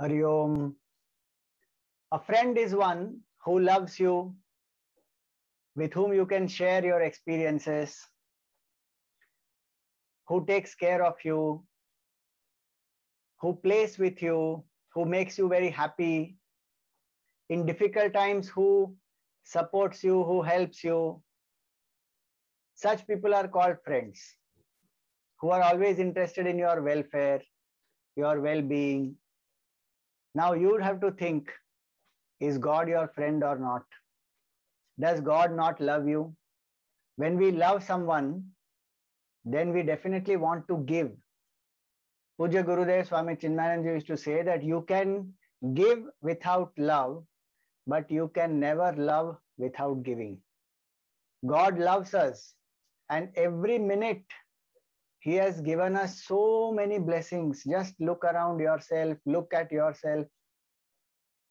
Hari Om. A friend is one who loves you, with whom you can share your experiences, who takes care of you, who plays with you, who makes you very happy in difficult times, who supports you, who helps you. Such people are called friends, who are always interested in your welfare, your well being. Now you would have to think, is God your friend or not? Does God not love you? When we love someone, then we definitely want to give. Puja Gurudev Swami Chinmayanand used to say that you can give without love, but you can never love without giving. God loves us, and every minute He has given us so many blessings. Just look around yourself, look at yourself.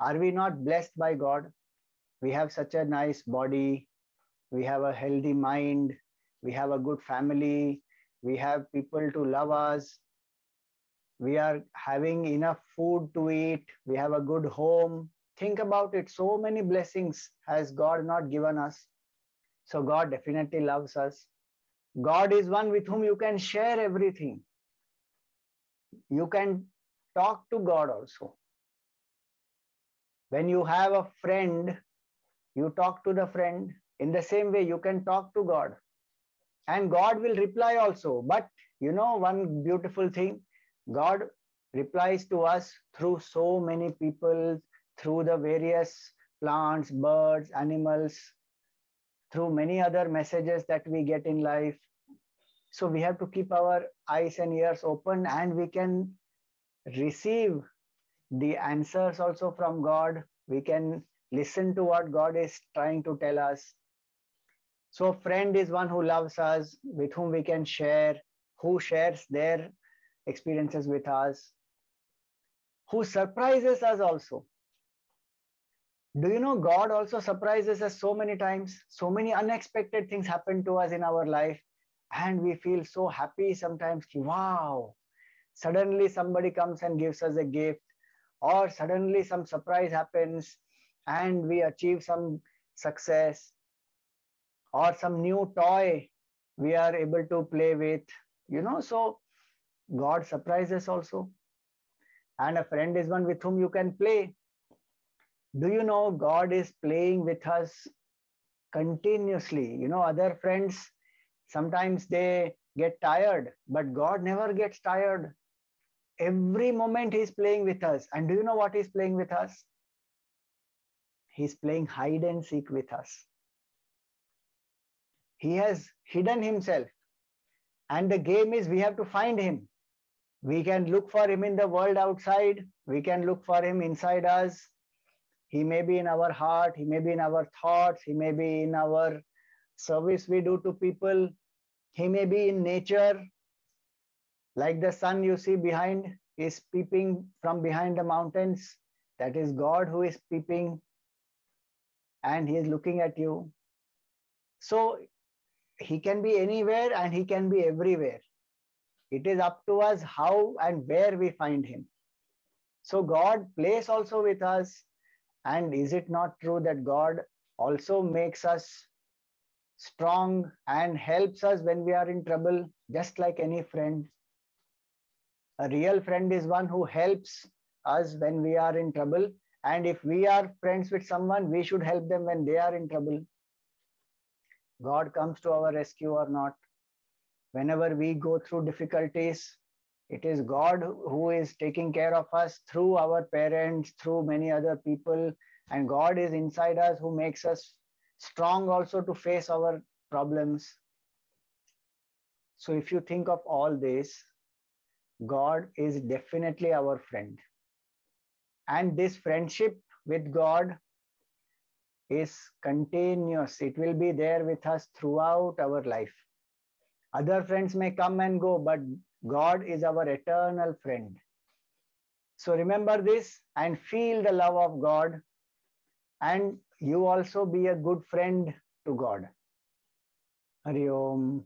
Are we not blessed by God? We have such a nice body, we have a healthy mind, we have a good family, we have people to love us, we are having enough food to eat, we have a good home. Think about it, so many blessings has God not given us. So God definitely loves us. God is one with whom you can share everything. You can talk to God also. When you have a friend, you talk to the friend. In the same way, you can talk to God. And God will reply also. But you know, one beautiful thing, God replies to us through so many people, through the various plants, birds, animals, through many other messages that we get in life. So we have to keep our eyes and ears open, and we can receive the answers also from God. We can listen to what God is trying to tell us. So friend is one who loves us, with whom we can share, who shares their experiences with us, who surprises us also. Do you know God also surprises us so many times? So many unexpected things happen to us in our life, and we feel so happy sometimes. Wow, suddenly somebody comes and gives us a gift, or suddenly some surprise happens and we achieve some success, or some new toy we are able to play with. So God surprises also. And a friend is one with whom you can play. Do you know God is playing with us continuously? Other friends, sometimes they get tired, but God never gets tired. Every moment He's playing with us. And do you know what He's playing with us? He's playing hide and seek with us. He has hidden Himself. And the game is we have to find Him. We can look for Him in the world outside. We can look for Him inside us. He may be in our heart. He may be in our thoughts. He may be in our service we do to people. He may be in nature. Like the sun you see behind is peeping from behind the mountains. That is God who is peeping, and He is looking at you. So He can be anywhere and He can be everywhere. It is up to us how and where we find Him. So God plays also with us. And is it not true that God also makes us strong and helps us when we are in trouble, just like any friend? A real friend is one who helps us when we are in trouble. And if we are friends with someone, we should help them when they are in trouble. God comes to our rescue or not. Whenever we go through difficulties, it is God who is taking care of us through our parents, through many other people. And God is inside us who makes us strong also to face our problems. So if you think of all this, God is definitely our friend. And this friendship with God is continuous. It will be there with us throughout our life. Other friends may come and go, but God is our eternal friend. So remember this and feel the love of God, and you also be a good friend to God. Hari Om.